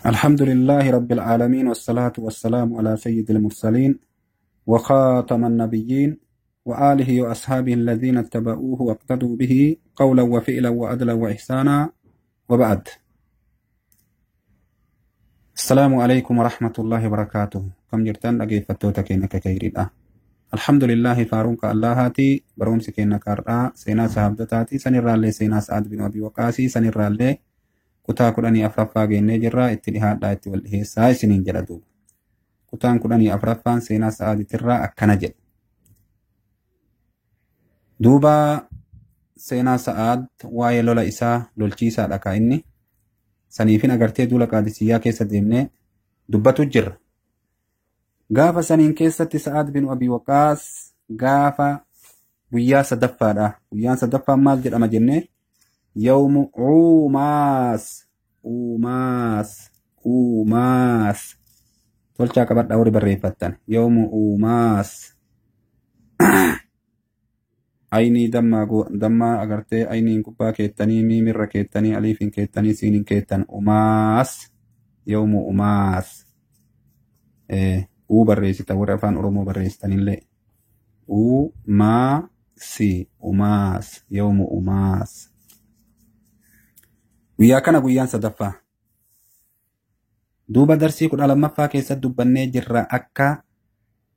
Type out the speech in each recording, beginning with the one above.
الحمد لله رب العالمين والصلاة والسلام على سيد المرسلين وخاتم النبيين وآله وأصحابه الذين اتبعوه واقتدوا به قولا وفعلا وعدلا وإحسانا وبعد. السلام عليكم ورحمة الله وبركاته. كم جرتان أجيفتوتك إنك كيريدا. الحمد لله فارونك اللهاتي برومسك إنك أرى سينا صحابتاتي سنرى لي سينا سعد بن أبي وقاسي سنرى لي kutaa kudhanii afraffaa geennee jirra. Itti dhihaadhaa itti wal dhiheessaa isiniin jedha duuba. Kutaan kudhanii afraffaan seenaa sa'aaditirraa akkana jedha. Duuba seenaa sa'aad waa'ee lola isaa lolchiisaadha ka inni. Saniifin agartee duula qaadisiyyaa keessa deemnee dubbatu jirra. Gaafa saniin keessatti Sa'ad bin Abi Waqaas gaafa guyyaa sadaffaadha. Guyyaan sadaffaan maal jedhama jennee? Yawmu uumaas tolchaa qabadhaa warri barreeffattan. Yawmu uumaas aynii dammaa agartee ayniin gubbaa keettanii miimirra keettanii aliifin keettanii siiniin keettan umaas yawmu umaas uu barreessita warri afaan oromoo barreessitanillee umaas yawmu umaas. Guyyaa kana guyyaan sadaffaa. Duuba darsii 12ffaa keessatti dubbannee jirra akka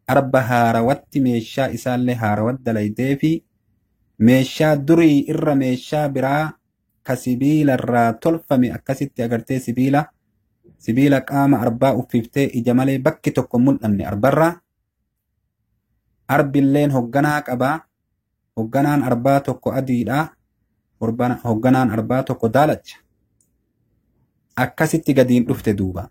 arba haarawatti meeshaa isaallee haarawatti dalaydee fi meeshaa durii irra meeshaa biraa ka sibiila irraa tolfame akkasitti agartee sibiila qaama arbaa uffiftee ija malee bakki tokko mul'anne arbarraa. Arbilleen hogganaa qabaa. Hogganaan arbaa tokko adiidha. Hogganaan arbaa tokko daalacha. Akkasitti gadiin dhufte duuba.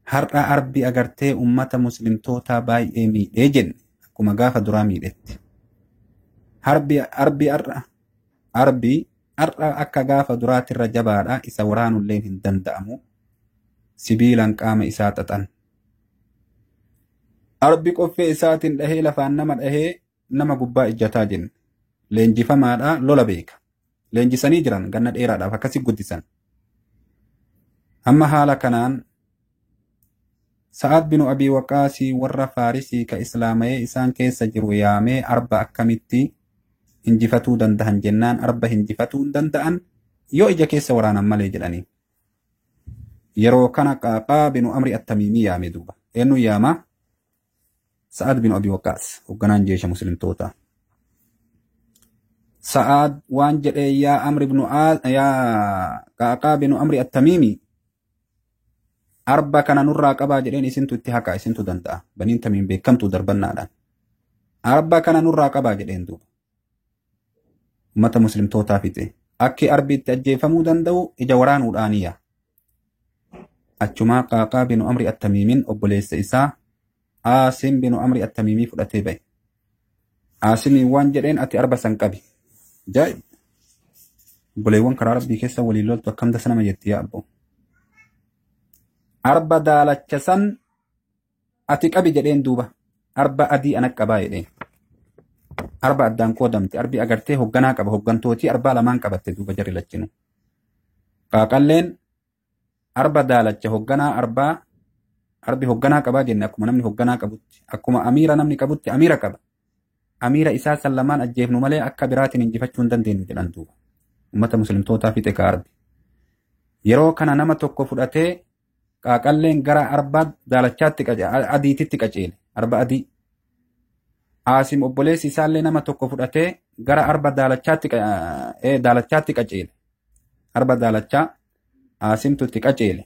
Har'a arbi agartee ummata muslimtootaa baay'ee miidhee jenne akkuma gaafa duraa miidhetti. Arbi har'a akka gaafa duraatirra jabaadha. Isa waraanulleen hin danda'amu. Sibiilan qaama isaa xaxan. Arbi qoffee isaatiin dhahee lafaan nama dhahee nama gubbaa ijjataa jenne. Leenjifamaadha, lola beeka. Leenjisanii jiran ganna dheeraadhaaf akkasi guddisan. Amma haala kanaan Sa'ad bin Abi Waqaasii warra Faarisii ka islaamayee isaan keessa jiru yaamee arba akkamitti hinjifatuu dandahan jennaan arba hinjifatuu hin danda'an yoo ija keessa waraanan malee jedhanii. Yeroo kana Qaaqaa bin Amri At-Tamiimii yaame duuba. Eenyu yaama? Sa'ad bin Abi Waqaas hogganaan jeesha muslimtootaa. Sa'ad waan jedhee yaa Qaaqaa bin Amri At-Tamiimii arba kana nurraa qabaa jedheen isintu itti haqa isintu danda'a. Baniin Tamiim beekamtuu darbannaadhaan. Arba kana nurraa qabaa jedheen duuba. Ummata muslimtootaa fixe. Akki arbi itti ajjeefamuu danda'u ija waraanuudhaaniyya. Achumaa Qaaqaa bin Amri At-Tamiimiin obboleessa isaa Aasim bin Amri At-Tamiimii fudhatee ba'e. Aasimiin waan jedheen ati arba san qabi. Jaa'ib. Obboleewwan karaa rabbii keessa waliin loltu akkam dasa nama jetti yaa abbo. Arba daalacha san ati qabi jedheen duuba. Arba adii ana qabaa jedheen. Arba addaan qoodamte. Arbi agartee hogganaa qaba. Hoggantootii arbaa lamaan qabatte duuba jarri lachinu. Qaaqalleen arba daalacha hogganaa arbaa. Arbi hogganaa qabaa jenne akkuma namni hogganaa qabutti. Akkuma amiira namni qabutti amiira qaba. Amiira isaa san lamaan ajjeefnu malee akka biraatiin injifachuu hin dandeenyu jedhan duuba. Ummata muslimtootaa fixe ka arbi. Yeroo kana nama tokko fudhatee Qaaqalleen gara arba daalachaatti adiititti qaceele. Arba adii. Aasim obboleessi isaallee nama tokko fudhatee gara arba daalachaatti qaceele. Arba daalachaa Aasimtu itti qaceele.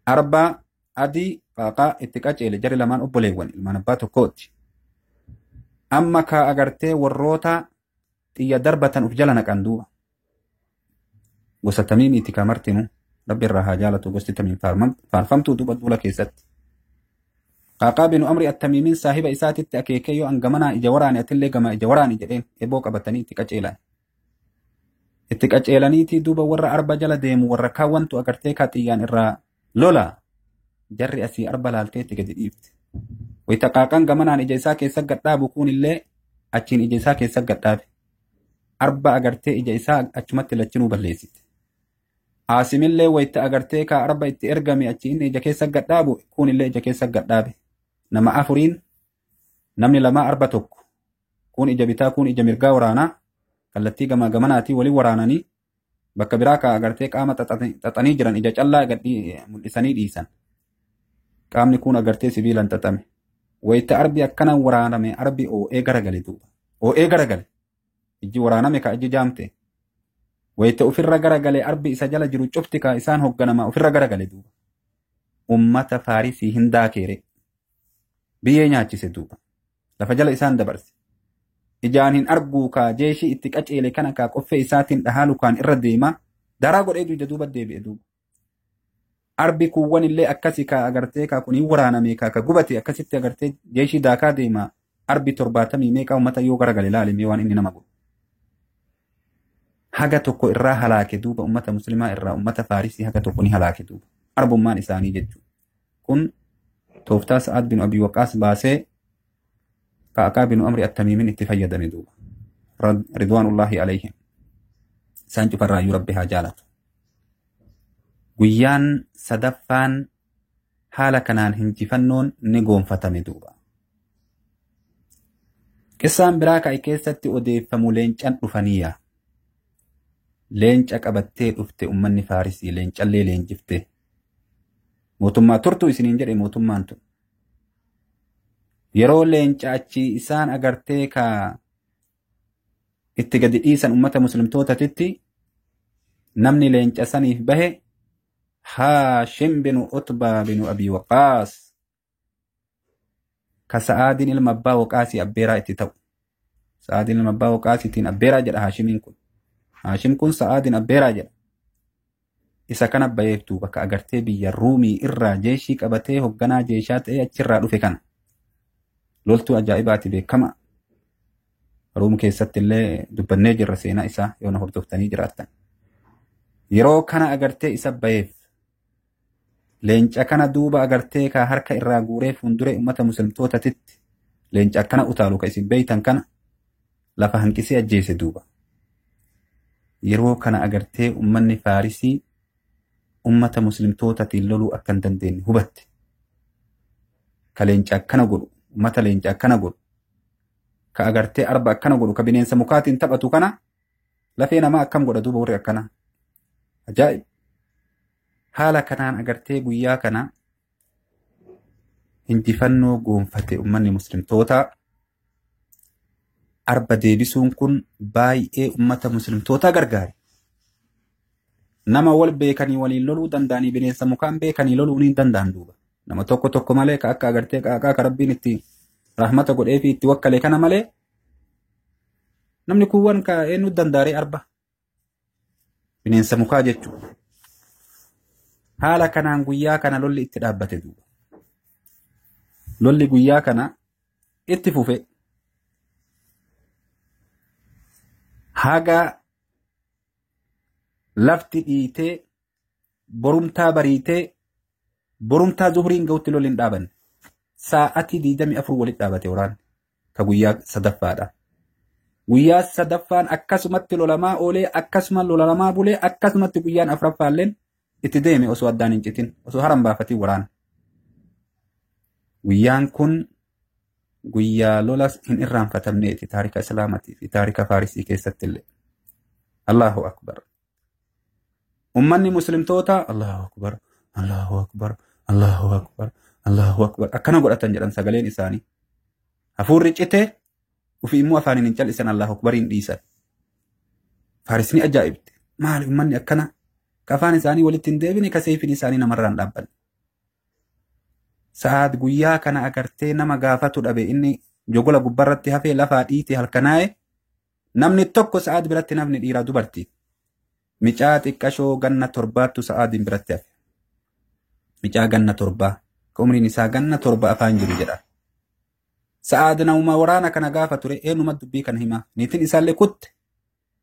Arba adii Qaaqaa itti qaceele. Jarri lamaan obboleewwan ilmaan abbaa tokkooti. Amma ka agartee warroota xiyya darbatan uf jala naqan duuba. Gosa Tamiimiiti ka martinu. Rabbi irraa haa jaalatu gosti Tamiim faarfamtuu duuba duula keessatti. Qaaqaa bin Amri At-Tamiimiin saahiba isaatitti akeekee yoo angamanaa ija waraane atillee gama ija waraani jedheen eboo qabatanii itti qaceelan. Itti qaceelaniitii duuba warra arba jala deemu warra kaawwantu agartee ka xiyyaan irraa lola. Jarri asii arba laalteetti gadi dhiifte. Wayita Qaaqaan gamanaan ija isaa keessa gadhaabu kunillee achiin ija isaa keessa gadhaabe. Arba agartee ija isaa achumatti lachinuu balleessite. Aasimillee wayita agartee ka arba itti ergame achi inni ija keessa gadhaabu kunillee ija keessa gadhaabe. Nama afuriin namni lama arba tokko. Kun ija bitaa kun ija mirgaa waraanaa kallattii gamaa gamanaatii waliin waraananii bakka biraa ka agartee qaama xaxanii jiran ija callaa mul'isanii dhiisan. Qaamni kun agartee sibiilan xaxame. Wayita arbi akkanaan waraaname arbi oo'ee garagale duuba. Oo'ee garagale. Iji waraaname ka iji jaamte. Wayita ofirra garagale arbi isa jala jiru cufti ka isaan hogganama ofirra garagale duuba. Ummata Faarisii hin daakeere. Biyyee nyaachise duuba. Lafa jala isaan dabarse. Ijaan hin arguu ka jeeshii itti qaceele kana ka qoffee isaatiin dhahaalu kaan irra deema. Daraa godhee duyda duuba deebi'e duuba. Arbi kuuwwan illee akkasi ka agartee ka kuniin waraaname ka gubate akkasitti agartee jeeshii daakaa deema. Arbi 70 meeqa ummata yoo garagale ilaalimee waan inni nama godhu. Haga tokko irraa halaake duuba ummata muslimaa irraa ummata Faarisii haga tokko ni halaake duuba. Arbummaan isaanii jechuudha. Kun tooftaa Sa'ad bin Abi Waqaas baasee Ka'aqaa bin Amri Attamiimin itti fayyadame duuba. Ridwaanullaahi alayhim. Isaan cufarraayyuu Rabbi haa jaalatu. Guyyaan sadaffaan haala kanaan hinjifannoon ni goonfatame duuba. Qissaan biraa ka'e keessatti odeeffamu leencan dhufaniya. Leenca qabattee dhufte ummanni Faarisii leencallee leenjifte. Mootummaa turtu isiniin jedhe mootummaan tun. Yeroo leenca achi isaan agartee ka itti gadi dhiisan ummata muslimtootatitti namni leenca saniif bahe Haashim binu Utbaa binu Abi Waqaas ka Sa'aadin ilma abbaa Waqaasii abbeeraa itti ta'u. Sa'aadin ilma abbaa Waqaasiitiin abbeeraa jedha Haashimiin kun. Haashim kun Sa'aadin abbeeraa jedha. Isa kana bayeeftuu bakka agartee biyya Ruumii irraa jeeshii qabatee hogganaa jeeshaa ta'ee achirraa dhufe kana. Loltuu ajaa'ibaati beekama. Ruum keessatti illee dubbannee jirra seenaa isaa yoo na hordoftanii jiraattan. Yeroo kana agartee isa bayeef leenca kana duuba agartee ka harka irraa guuree fuulduree ummata muslimtootatitti leenca akkana utaalu ka isin beeytan kana lafa hanqisee ajjeese duuba. Yeroo kana agartee ummanni Faarisii ummata muslimtootatiin loluu akka hin dandeenye hubatte. Ka leenca akkana godhu, ummata leenca akkana godhu, ka agartee arba akkana godhu, ka bineensa mukaatiin taphatu kana lafee namaa akkam godha duuba warri akkana. Ajaa'ib. Haala kanaan agartee guyyaa kana injifannoo goonfate ummanni muslimtootaa. Arba deebisuun kun baay'ee ummata muslimtootaa gargaare. Nama wal beekanii waliin loluu danda'anii bineensa mukaan beekanii loluu ni danda'an duuba. Nama tokko malee ka akka agartee Qa'aqaa ka Rabbiin itti rahmata godhee fi itti wakkalee kana malee namni kuuwwan ka eenyu dandaaree arba. Bineensa mukaa jechuudha. Haala kanaan guyyaa kana lolli itti dhaabbate duuba. Lolli guyyaa kana itti fufe. Haga lafti dhiitee borumtaa bariitee borumtaa zuhuriin ga'utti lolli hin dhaabanne. Sa'atii 24 walitti dhaabate waraanni ka guyyaa sadaffaadha. Guyyaa sadaffaan akkasumatti lolamaa oolee akkasuma lolamaa bulee akkasumatti guyyaan afuraffaalleen itti deeme osoo addaan hin citin osoo haran baafatiin waraana. Guyyaan kun guyyaa lolas hin irraanfatamneeti taarika islaamatii fi taarika Faarisii keessatti illee. Allahu akbar. Ummanni muslimtoota Allahu akbar, Allahu akbar, Allahu akbar, Allahu akbar akkana godhatan jedhan sagaleen isaanii. Hafuurri cite ufi immoo afaaniin hin cal'isan Allahu akbariin dhiisan. Faarisni ajaa'ibte. Maali ummanni akkana ka afaan isaanii walitti hin deebine ka seefin isaanii namarraan dhaabban. Sa'aad guyyaa kana agartee nama gaafatu dhabe inni jogola gubbarratti hafee lafaa dhiite halkanaa'e namni tokko Sa'aad biratti namni dhiiraa dubartii. Micaa xiqqashoo ganna 7 Sa'aadin biratti hafe. Micaa ganna 7 ka umriin isaa ganna 7 afaan jiru jedha. Sa'aad nama waraana kana gaafa ture eenyuma dubbii kana hima. Niitiin isaallee kutte.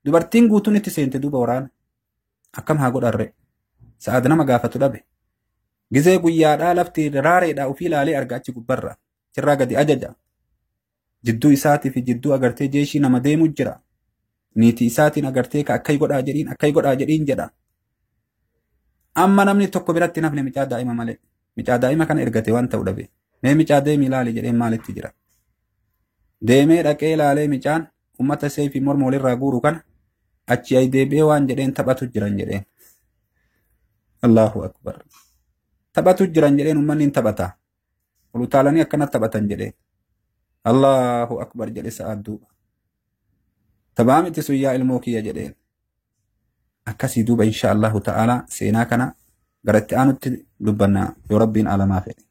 Dubartiin guutuun itti seente duuba waraana. Akkam haa godharre. Sa'aad nama gaafatu dhabe. Gizee guyyaadhaa lafti raareedhaa ofii ilaalee argaa achi gubbarra. Cirraa gadi ajaja. Jidduu isaatii fi jidduu agartee jeeshii nama deemu jira. Niitii isaatiin agartee ka akkay godhaa jedhiin jedha. Amma namni tokko biratti nafne micaa daa'ima malee. Micaa daa'ima kana ergate waan ta'u dhabe. Mee micaa deemi ilaali jedheen maalitti jira. Deemee dhaqee ilaalee micaan ummata seefi morma walirraa guuru kana achi ay deebi'ee waan jedheen taphatu jiran jedheen. Allahu akbar. Taphatu jiran jedheen ummanni hin taphata. Ol utaalanii akkana taphatan jedheen. Allahu akbar jedhe sa'aat duuba. Tabaa miti sun yaa ilmoo kiyya jedheen. Akkasii duuba insha Allahu ta'ala seenaa kana garatti aanutti dubbanna yoo rabbiin alamaa fedhe.